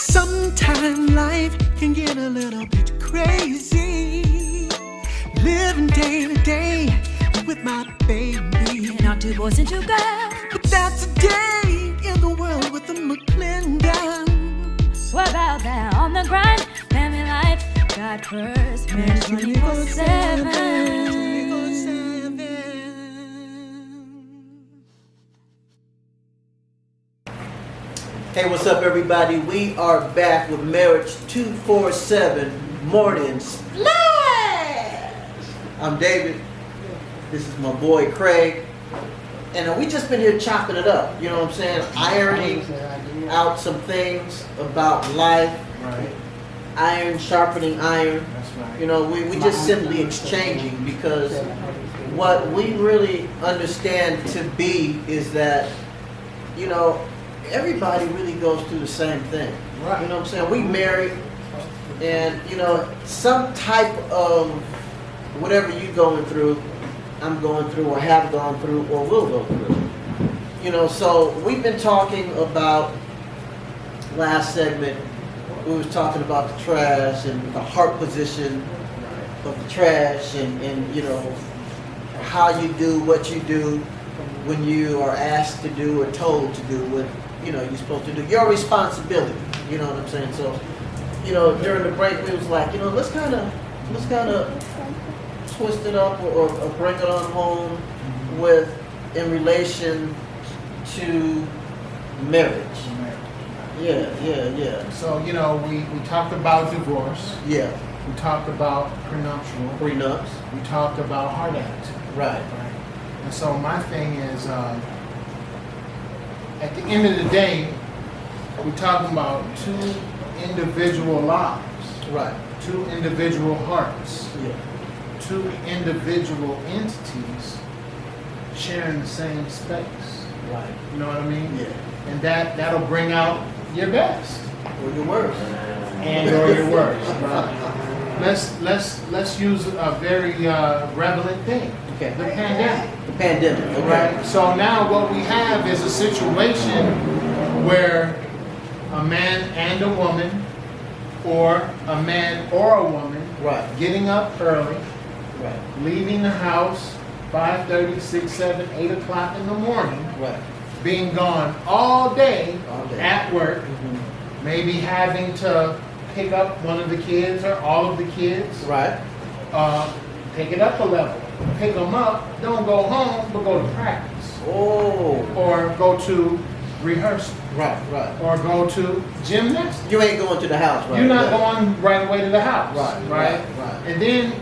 Sometimes life can get a little bit crazy. Living day to day with my baby. And our 2 boys and 2 girls. But that's a day in the world with the McClendon. We're out there on the grind. Family life, God first. Marriage 24/7. Hey, what's up, everybody? We are back with Marriage 247 Morning Splash. I'm David. This is my boy Craig, and we just been here chopping it up. You know what I'm saying? Ironing out some things about life. Right. Iron sharpening iron. That's right. You know, we just simply exchanging, because what we really understand to be is that, you know, everybody really goes through the same thing. Right. You know what I'm saying? We married, and you know, some type of whatever you're going through, I'm going through, or have gone through, or will go through. You know, so we've been talking about, last segment, we was talking about the trash and the heart position of the trash, and you know, how you do what you do when you are asked to do or told to do what, you know, you're supposed to do. Your responsibility, you know what I'm saying? So, you know, during the break we was like, you know, let's kind of twist it up, or bring it on home with, in relation to marriage. Yeah. So, you know, we talked about divorce. Yeah. We talked about prenuptial. Prenups. We talked about heart attitude. Right. And so my thing is, at the end of the day, we're talking about two individual lives. Right. Two individual hearts. Yeah. Two individual entities sharing the same space. Right. You know what I mean? Yeah. And that'll bring out your best. Or your worst. Or your worst. Right? Let's use a very relevant thing. Okay. The pandemic. The pandemic. Okay. Right. So now what we have is a situation where a man and a woman, or a man or a woman, Right. getting up early, Right. leaving the house 5:30, 6, 7, 8 o'clock in the morning, Right. being gone all day, All day. at work, Mm-hmm. maybe having to pick up one of the kids or all of the kids, Right. pick it up a level, pick them up, don't go home, but go to practice, Oh. or go to rehearsal, Right. or go to gymnastics. You ain't going to the house, right? You're not Yeah. going right away to the house, Right. And then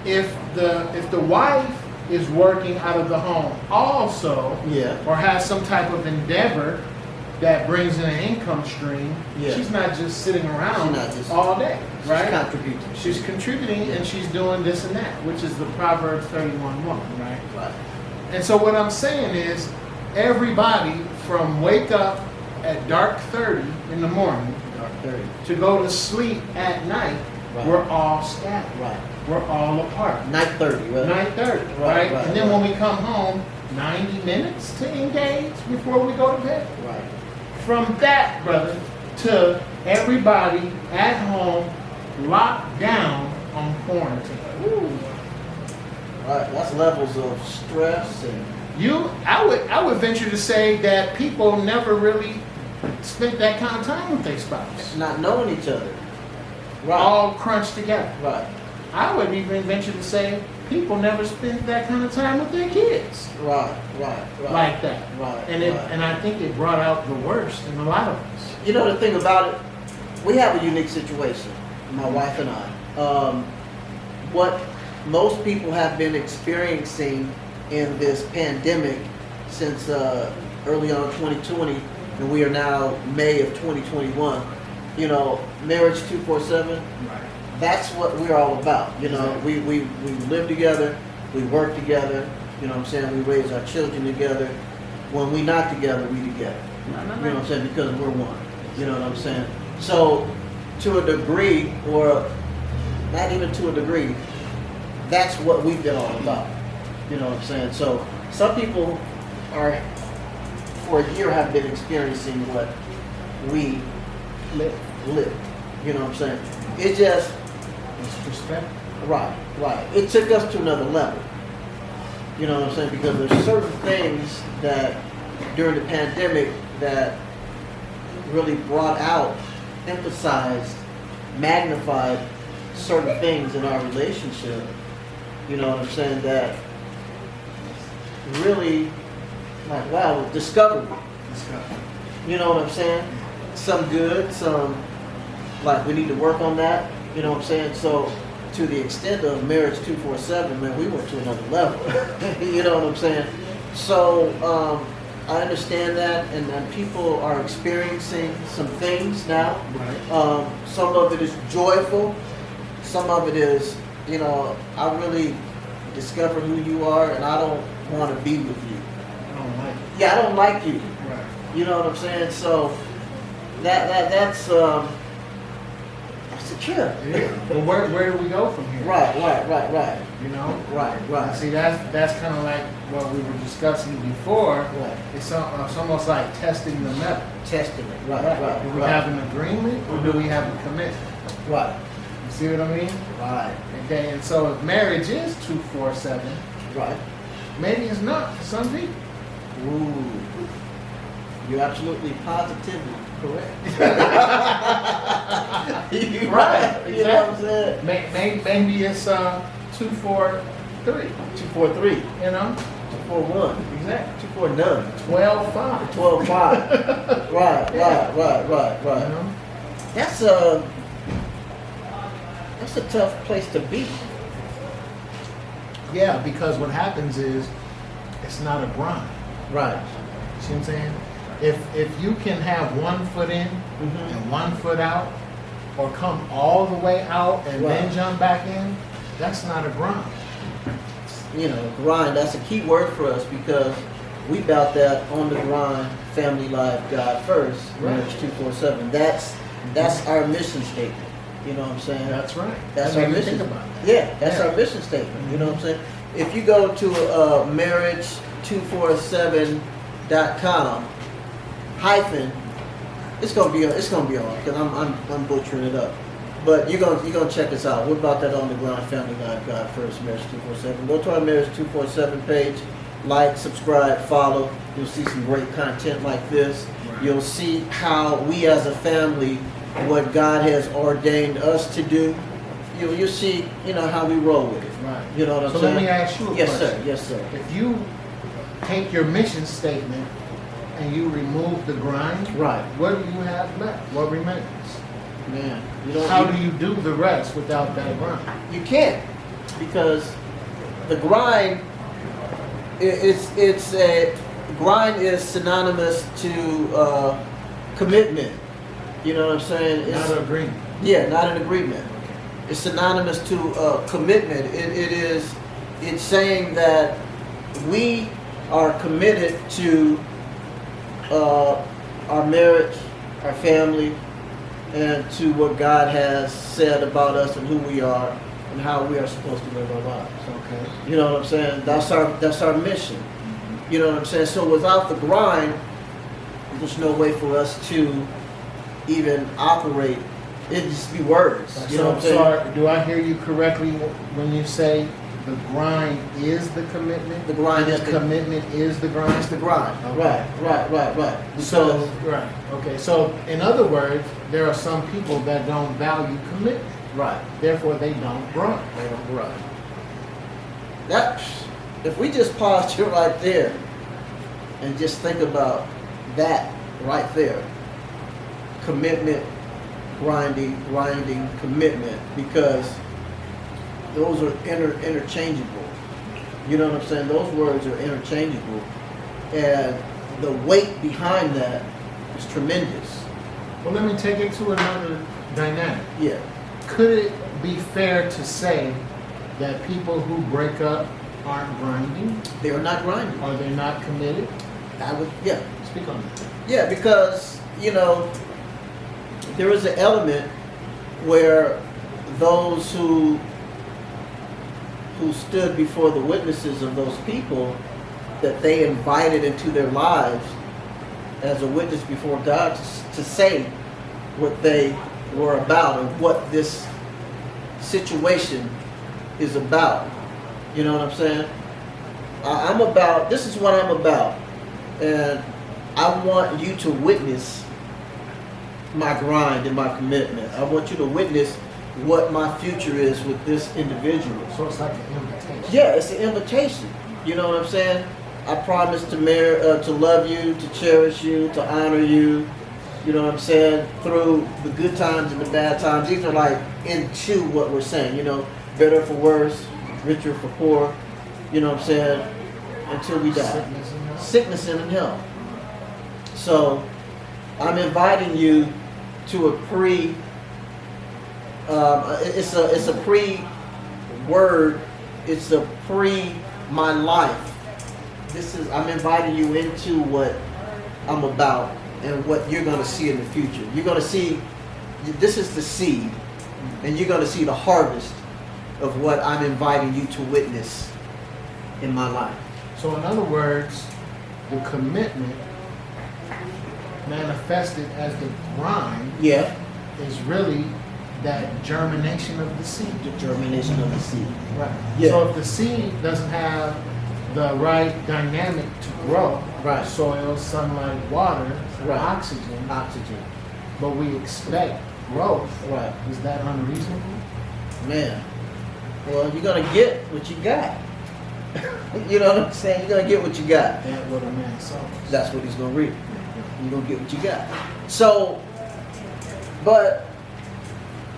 if the wife is working out of the home also, Yeah. or has some type of endeavor that brings in an income stream, Yeah. she's not just sitting around She's not just- all day, right? She's contributing. She's contributing, and she's doing this and that, which is the Proverbs 31 woman, right? Right. And so what I'm saying is, everybody from wake up at dark 30 in the morning Dark 30. to go to sleep at night, Right. we're all scattered. Right. We're all apart. Night 30, right? 9:30, Right, right? And then when we come home, 90 minutes to engage before we go to bed. Right. From that, brother, to everybody at home, locked down on quarantine. Right. That's levels of stress and I would venture to say that people never really spent that kind of time with their spouse. not knowing each other. Right. All crunched together. Right. I would even venture to say people never spent that kind of time with their kids Right. like that. Right. And I think it brought out the worst in a lot of us. You know, the thing about it, we have a unique situation, my wife and I. What most people have been experiencing in this pandemic since early on 2020, and we are now May of 2021, you know, Marriage 247, Right. that's what we're all about. You know, we live together, we work together, you know what I'm saying, we raise our children together. When we not together, we together. You know what I'm saying? Because we're one. You know what I'm saying? So, to a degree, or not even to a degree, that's what we've been all about. You know what I'm saying? So, some people for a year have been experiencing what we live. lived. You know what I'm saying? It just, It's perspective. right. It took us to another level. You know what I'm saying? Because there's certain things that during the pandemic that really brought out, emphasized, magnified certain things in our relationship. You know what I'm saying? That really, like, wow, discovered. You know what I'm saying? Some good, some, like, we need to work on that. You know what I'm saying? So, to the extent of Marriage 247, man, we went to another level. You know what I'm saying? So, I understand that, and people are experiencing some things now. Right. Some of it is joyful. Some of it is, you know, I really discovered who you are, and I don't want to be with you. I don't like it. Yeah, I don't like you. Right. You know what I'm saying? So that's secure. Yeah. But where do we go from here? Right. You know? Right. See, that's kind of like what we were discussing before. Right. It's almost like testing the metal. Testament. Do Right. we have an agreement or do we have a commitment? Right. You see what I mean? Right. Okay, and so if marriage is 247, Right. maybe it's not for some people. Ooh. You're absolutely positively correct. You're Right, You know what I'm saying? Maybe it's 243. 243. You know? 241. Exactly. 24 none. 12-5. 12-5. Right. You know? That's a tough place to be. Yeah, because what happens is it's not a grind. Right. See what I'm saying? If you can have 1 foot in Mhm. and 1 foot out, or come all the way out and then Right. jump back in, that's not a grind. You know, grind, that's a key word for us because we about that on the grind, family life, God first, Right. Marriage 247. That's our mission statement. You know what I'm saying? That's right. That's I our mean, mission. think about it. Yeah, that's Yeah. our mission statement. You know what I'm saying? If you go to marriage247.com hyphen, it's gonna be on because I'm butchering it up. But you're gonna check us out. We're about that on the ground, family life, God first, Marriage 247. Go to our Marriage 247 page, like, subscribe, follow. You'll see some great content like this. Right. You'll see how we as a family, what God has ordained us to do. You'll see, you know, how we roll with it. Right. You know what I'm So saying? let me ask you a Yes, question. sir. Yes, sir. If you take your mission statement and you remove the grind, Right. what do you have left? What remains? Man, you don't. How do you do the rest without that grind? You can't, because the grind it's a grind is synonymous to commitment. You know what I'm saying? It's, Not an agreement. yeah, not an agreement. It's synonymous to commitment. It's saying that we are committed to our marriage, our family, and to what God has said about us and who we are and how we are supposed to live our lives. Okay. You know what I'm saying? That's our mission. You know what I'm saying? So without the grind, there's no way for us to even operate. It'd just be words. You know what I'm saying? So do I hear you correctly when you say the grind is the commitment? The grind and is the the- commitment is the grind? It's the grind. Okay. Right. So, right. Okay. So, in other words, there are some people that don't value commitment. Right. Therefore, they don't grind. They don't grind. That, if we just pause you right there and just think about that right there, commitment, grinding, commitment, because those are interchangeable. You know what I'm saying? Those words are interchangeable, and the weight behind that is tremendous. Well, let me take it to another dynamic. Yeah. Could it be fair to say that people who break up aren't grinding? They are not grinding. Or they're not committed? Yeah. Speak on that. Yeah, because, you know, there is an element where those who stood before the witnesses of those people that they invited into their lives as a witness before God to say what they we're about and what this situation is about. You know what I'm saying? I'm about, this is what I'm about. And I want you to witness my grind and my commitment. I want you to witness what my future is with this individual. So it's like an invitation. Yeah, it's an invitation. You know what I'm saying? I promise to to love you, to cherish you, to honor you. You know what I'm saying? Through the good times and the bad times. These are like into what we're saying. You know, better for worse, richer for poor. You know what I'm saying? Until we die. Sickness and health. Sickness and in health. So I'm inviting you to a pre. It's a pre word. It's a pre my life. I'm inviting you into what I'm about and what you're going to see in the future. You're going to see, this is the seed, and you're going to see the harvest of what I'm inviting you to witness in my life. So in other words, the commitment manifested as the grind Yeah, is really that germination of the seed. the germination of the seed. Right. Yeah. So if the seed doesn't have the right dynamic to grow, Right. soil, sunlight, water, Right. oxygen, Oxygen. but we expect growth, Right. is that unreasonable? Man. Well, you're going to get what you got. You know what I'm saying? You're going to get what you got. That what a man sows. That's what he's going to reap. You're going to get what you got. So, but,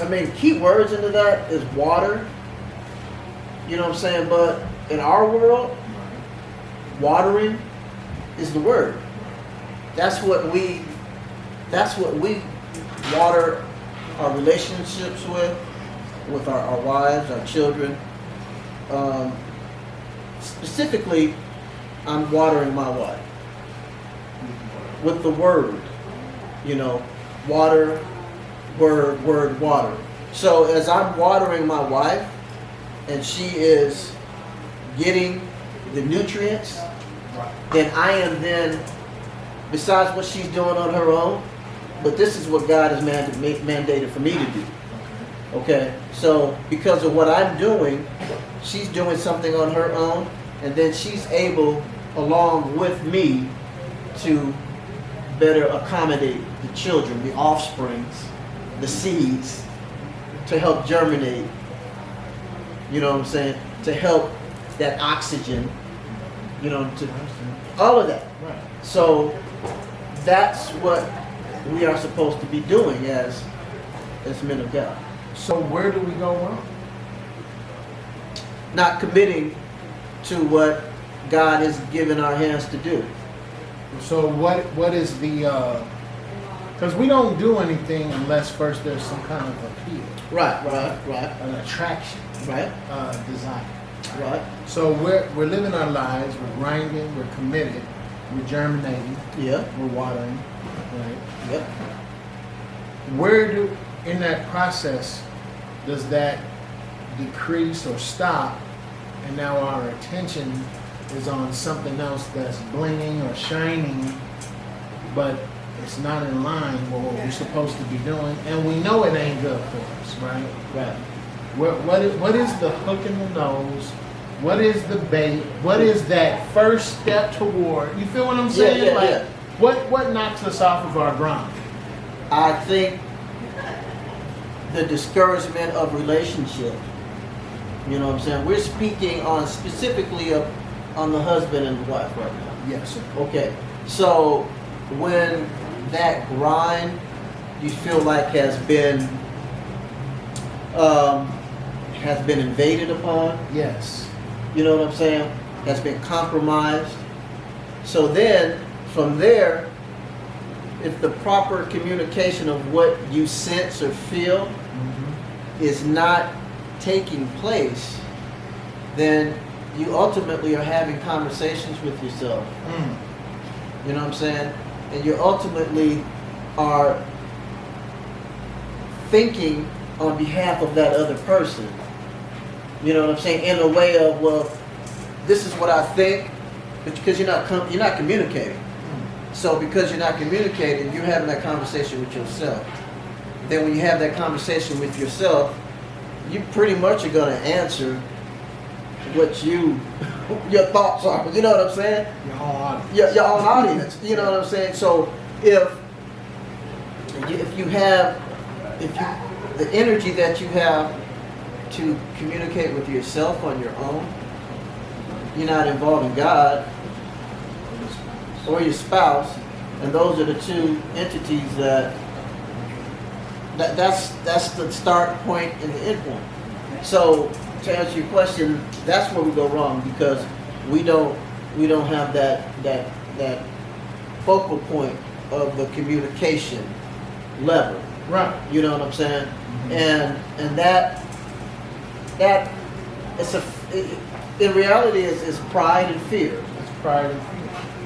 I mean, key words into that is water. You know what I'm saying? But in our world, watering is the word. That's what we water our relationships with our wives, our children. Specifically, I'm watering my wife with the word. You know, water, word, water. So as I'm watering my wife and she is getting the nutrients, then I am then, besides what she's doing on her own, but this is what God has mandated for me to do. Okay, so because of what I'm doing, she's doing something on her own, and then she's able, along with me, to better accommodate the children, the offsprings, the seeds, to help germinate. You know what I'm saying? To help that oxygen, you know, to all of that. Right. So that's what we are supposed to be doing as men of God. So where do we go wrong? Not committing to what God has given our hands to do. So what is the, because we don't do anything unless first there's some kind of appeal, Right. an attraction, Right. desire. Right. So we're living our lives, we're grinding, we're committed, we're germinating, Yeah. we're watering, right? Yep. Where in that process does that decrease or stop, and now our attention is on something else that's blinging or shining, but it's not in line with what we're supposed to be doing, and we know it ain't good for us, right? Right. What is the hook in the nose? What is the bait? What is that first step toward? You feel what I'm saying? Yeah, like, yeah. What knocks us off of our grind? I think the discouragement of relationship. You know what I'm saying? We're speaking on specifically on the husband and the wife right now. Yes, sir. Okay. So when that grind you feel like has been invaded upon, Yes. you know what I'm saying? Has been compromised. So then, from there, if the proper communication of what you sense or feel is not taking place, then you ultimately are having conversations with yourself. You know what I'm saying? And you ultimately are thinking on behalf of that other person. You know what I'm saying? In a way of, well, this is what I think, but because you're not communicating. So because you're not communicating, you're having that conversation with yourself. then when you have that conversation with yourself, you pretty much are going to answer what your thoughts are. You know what I'm saying? Your own audience. Your own audience. You know what I'm saying? So if the energy that you have to communicate with yourself on your own, you're not involving God or your spouse, and those are the two entities that's the start point and the end point. So to answer your question, that's where we go wrong, because we don't have that focal point of the communication level. Right. You know what I'm saying? Mm-hmm. And that it's in reality is pride and fear. It's pride and fear.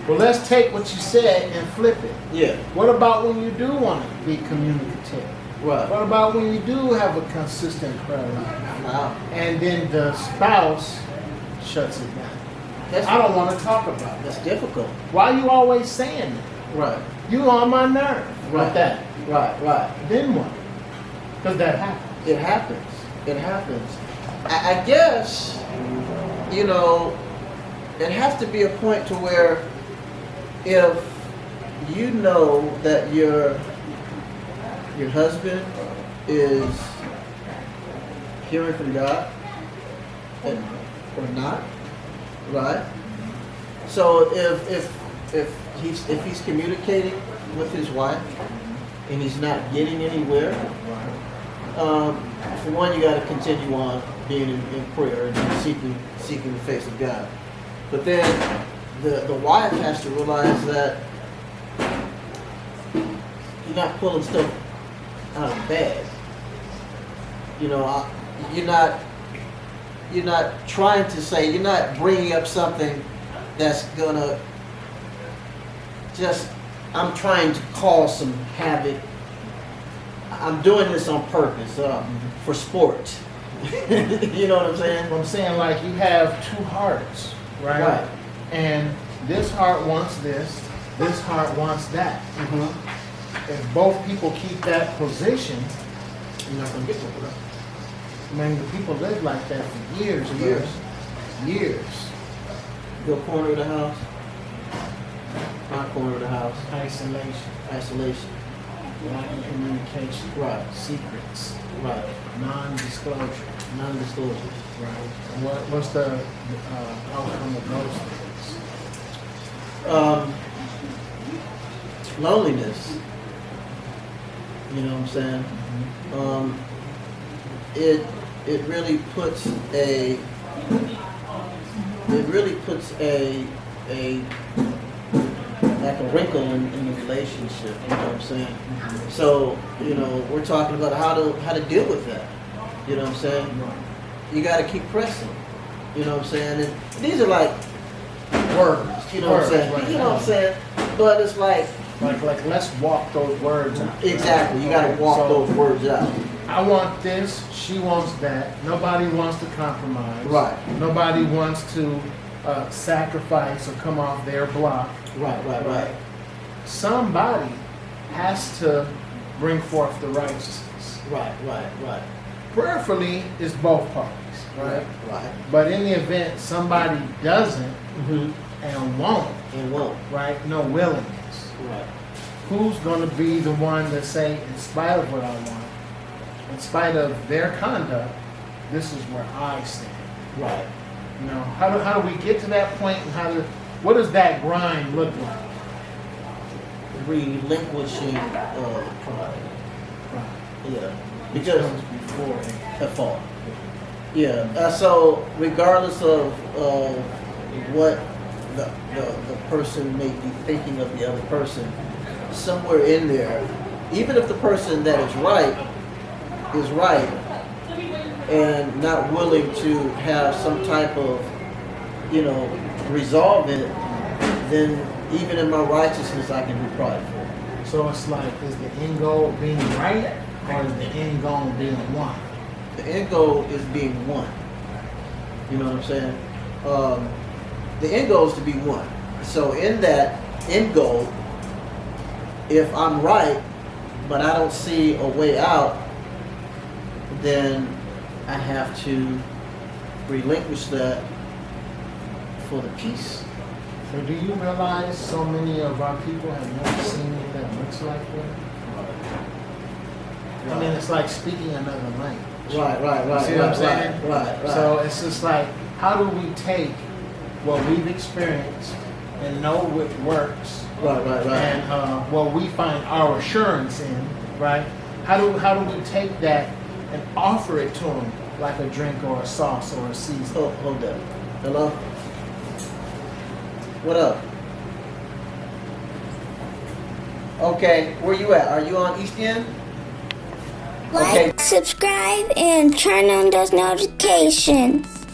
Well, let's take what you said and flip it. Yeah. What about when you do want to be communicative? Right. What about when you do have a consistent prayer life? Wow. And then the spouse shuts it down. I don't want to talk about it. That's difficult. Why are you always saying that? Right. You on my nerve. Right. Like that. Right. Then what? Because that happens. It happens. It happens. I guess, you know, it has to be a point to where if you know that your husband is hearing from God or not, right? So if he's communicating with his wife and he's not getting anywhere, for one, you got to continue on being in prayer and seeking the face of God. But then the wife has to realize that you're not pulling stuff out of the bag. You know, you're not trying to say, you're not bringing up something that's gonna I'm trying to cause some havoc. I'm doing this on purpose, for sport. You know what I'm saying? I'm saying, like, you have two hearts, right? Right. And this heart wants this heart wants that. Mm-hmm. If both people keep that position, you're not going to get nowhere. I mean, the people live like that for years and years. Your corner of the house, my corner of the house, Isolation, lack of communication, right, secrets, right, non-disclosure. Right. And what's the outcome of those things? Loneliness. You know what I'm saying? Mm-hmm. It really puts a like a wrinkle in the relationship. You know what I'm saying? Mm-hmm. So, you know, we're talking about how to deal with that. You know what I'm saying? Right. You got to keep pressing. You know what I'm saying? And these are like words. You know what I'm saying? Right. You know what I'm saying? But it's like let's walk those words out. exactly. You got to walk those words out. I want this, she wants that. Nobody wants to compromise. Right. Nobody wants to sacrifice or come off their block. Right. Somebody has to bring forth the righteousness. Right. Prayerfully, it's both parties, right? Right. But in the event somebody doesn't Mm-hmm. and won't, And won't. right? No willingness. Right. Who's going to be the one to say, in spite of what I want, in spite of their conduct, this is where I stand? Right. You know, how do we get to that point, and what does that grind look like? Relinquishing pride. Right. Yeah. Which Because comes before a fall. Yeah. So regardless of what the person may be thinking of the other person, somewhere in there, even if the person that is right and not willing to have some type of, you know, resolve in it, then even in my righteousness I can be prideful. So it's like, is the end goal being right, or is the end goal being one? The end goal is being one. You know what I'm saying? The end goal is to be one. So in that end goal, if I'm right, but I don't see a way out, then I have to relinquish that for the peace. So do you realize so many of our people have never seen it that looks like that? I mean, it's like speaking another language. Right. See what I'm saying? Right. So it's just like, how do we take what we've experienced and know what works, Right. and what we find our assurance in, right? How do we take that and offer it to them like a drink or a sauce or a season? Oh, hold that. Hello? What up? Okay, where you at? Are you on East End? Like, Okay. subscribe, and turn on those notifications.